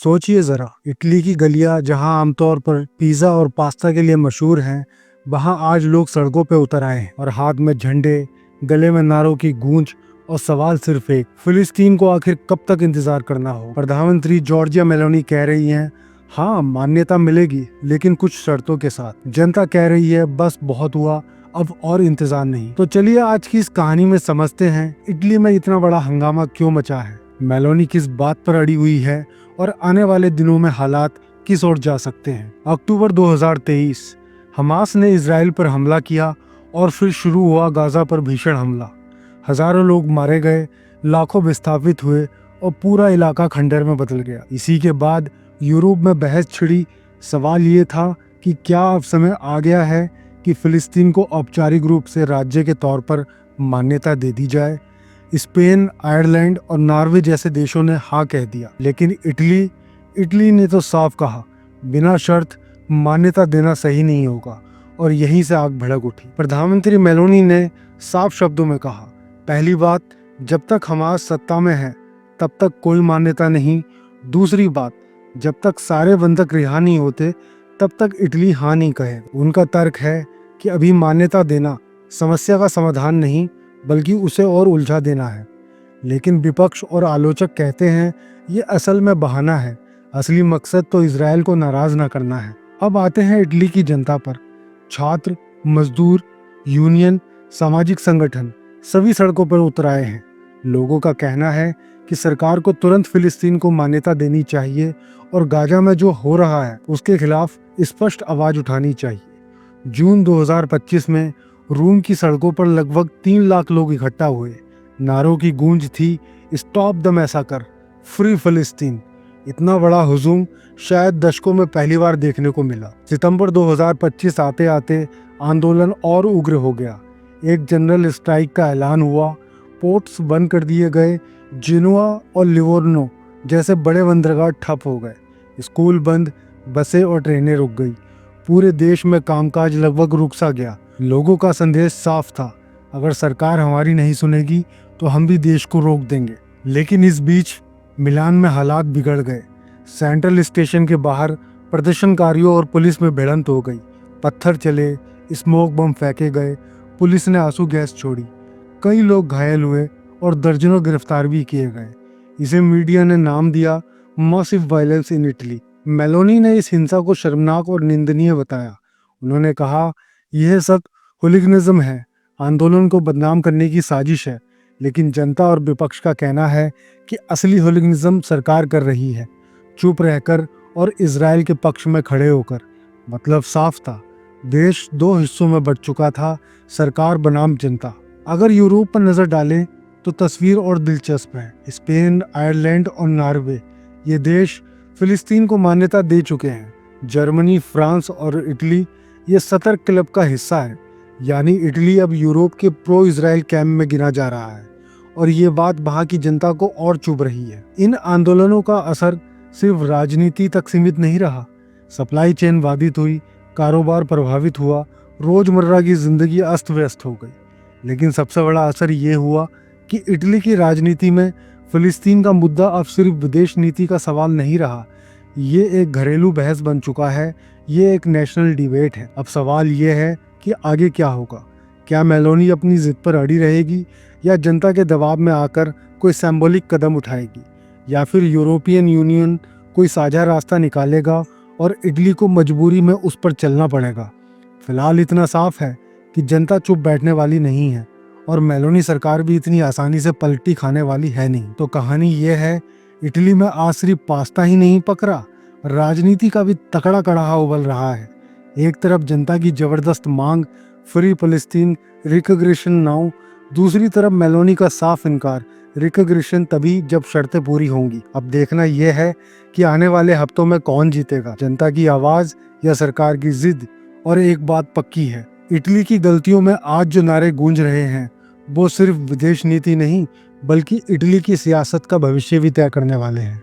सोचिए जरा, इटली की गलियां जहां आमतौर पर पिज्जा और पास्ता के लिए मशहूर हैं, वहां आज लोग सड़कों पे उतर आए हैं और हाथ में झंडे, गले में नारों की गूंज और सवाल सिर्फ एक, फिलिस्तीन को आखिर कब तक इंतजार करना हो। प्रधानमंत्री जॉर्जिया मेलोनी कह रही हैं, हाँ मान्यता मिलेगी लेकिन कुछ शर्तों के साथ। जनता कह रही है बस बहुत हुआ, अब और इंतजार नहीं। तो चलिए आज की इस कहानी में समझते हैं इटली में इतना बड़ा हंगामा क्यों मचा है, मेलोनी किस बात पर अड़ी हुई है और आने वाले दिनों में हालात किस ओर जा सकते हैं। अक्टूबर 2023 हमास ने इजराइल पर हमला किया और फिर शुरू हुआ गाजा पर भीषण हमला। हजारों लोग मारे गए, लाखों विस्थापित हुए और पूरा इलाका खंडर में बदल गया। इसी के बाद यूरोप में बहस छिड़ी। सवाल ये था कि क्या अब समय आ गया है कि फिलिस्तीन को औपचारिक रूप से राज्य के तौर पर मान्यता दे दी जाए। स्पेन, आयरलैंड और नॉर्वे जैसे देशों ने हाँ कह दिया, लेकिन इटली ने तो साफ कहा बिना शर्त मान्यता देना सही नहीं होगा, और यहीं से आग भड़क उठी। प्रधानमंत्री मेलोनी ने साफ शब्दों में कहा, पहली बात, जब तक हमास सत्ता में है तब तक कोई मान्यता नहीं। दूसरी बात, जब तक सारे बंधक रिहा नहीं होते तब तक इटली हाँ नहीं कहे। उनका तर्क है कि अभी मान्यता देना समस्या का समाधान नहीं बल्कि उसे और उलझा देना है। लेकिन विपक्ष और आलोचक कहते हैं ये असल में बहाना है, असली मकसद तो इजराइल को नाराज ना करना है। अब आते हैं इटली की जनता पर। छात्र, मजदूर, यूनियन, सामाजिक संगठन सभी सड़कों पर उतर आए हैं। लोगों का कहना है कि सरकार को तुरंत फिलिस्तीन को मान्यता देनी चाहिए और गाजा में जो हो रहा है उसके खिलाफ स्पष्ट आवाज उठानी चाहिए। जून 2025 में रोम की सड़कों पर लगभग 3 लाख लोग इकट्ठा हुए। नारों की गूंज थी, स्टॉप द मैसाकर, फ्री फिलिस्तीन। इतना बड़ा हुजूम शायद दशकों में पहली बार देखने को मिला। सितंबर 2025 आते आते आंदोलन और उग्र हो गया। एक जनरल स्ट्राइक का ऐलान हुआ, पोर्ट्स बंद कर दिए गए, जिनुआ और लिवोर्नो जैसे बड़े बंदरगाह ठप हो गए, स्कूल बंद, बसें और ट्रेनें रुक गई। पूरे देश में कामकाज लगभग रुक सा गया। लोगों का संदेश साफ था, अगर सरकार हमारी नहीं सुनेगी तो हम भी देश को रोक देंगे। लेकिन इस बीच मिलान में हालात बिगड़ गए। सेंट्रल स्टेशन के बाहर प्रदर्शनकारियों और पुलिस में भिड़ंत हो गई। पत्थर चले, स्मोक बम फेंके गए, पुलिस ने आंसू गैस छोड़ी। कई लोग घायल हुए और दर्जनों गिरफ्तार भी किए गए। इसे मीडिया ने नाम दिया मॉसिव वायलेंस इन इटली। मेलोनी ने इस हिंसा को शर्मनाक और निंदनीय बताया। उन्होंने कहा यह सब हुलिगनिज्म है, आंदोलन को बदनाम करने की साजिश है। लेकिन जनता और विपक्ष का कहना है कि असली हुलिगनिज्म सरकार कर रही है, चुप रहकर और इजराइल के पक्ष में खड़े होकर। मतलब साफ था, देश 2 हिस्सों में बंट चुका था, सरकार बनाम जनता। अगर यूरोप पर नजर डालें तो तस्वीर और दिलचस्प है। स्पेन, आयरलैंड और नॉर्वे ये देश फिलिस्तीन को मान्यता दे चुके हैं। जर्मनी, फ्रांस और इटली ये सतर्क क्लब का हिस्सा है। यानी इटली अब यूरोप के प्रो इजराइल कैंप में गिना जा रहा है, और ये बात वहाँ की जनता को और चुभ रही है। इन आंदोलनों का असर सिर्फ राजनीति तक सीमित नहीं रहा। सप्लाई चेन बाधित हुई, कारोबार प्रभावित हुआ, रोजमर्रा की जिंदगी अस्त व्यस्त हो गई। लेकिन सबसे बड़ा असर ये हुआ कि इटली की राजनीति में फिलिस्तीन का मुद्दा अब सिर्फ विदेश नीति का सवाल नहीं रहा, ये एक घरेलू बहस बन चुका है, ये एक नेशनल डिबेट है। अब सवाल ये है कि आगे क्या होगा। क्या मेलोनी अपनी जिद पर अड़ी रहेगी या जनता के दबाव में आकर कोई सिंबॉलिक कदम उठाएगी, या फिर यूरोपियन यूनियन कोई साझा रास्ता निकालेगा और इटली को मजबूरी में उस पर चलना पड़ेगा। फिलहाल इतना साफ है कि जनता चुप बैठने वाली नहीं है और मेलोनी सरकार भी इतनी आसानी से पलटी खाने वाली है नहीं। तो कहानी ये है, इटली में आज सिर्फ पास्ता ही नहीं पक रहा, राजनीति का भी तकड़ा कड़ाहा उबल रहा है। एक तरफ जनता की जबरदस्त मांग, फ्री फिलिस्तीन, रिकॉग्निशन नाउ, दूसरी तरफ मेलोनी का साफ इनकार, रिकॉग्निशन तभी जब शर्तें पूरी होंगी। अब देखना यह है कि आने वाले हफ्तों में कौन जीतेगा, जनता की आवाज या सरकार की जिद। और एक बात पक्की है, इटली की गलतियों में आज जो नारे गूंज रहे हैं वो सिर्फ विदेश नीति नहीं बल्कि इटली की सियासत का भविष्य भी तय करने वाले हैं।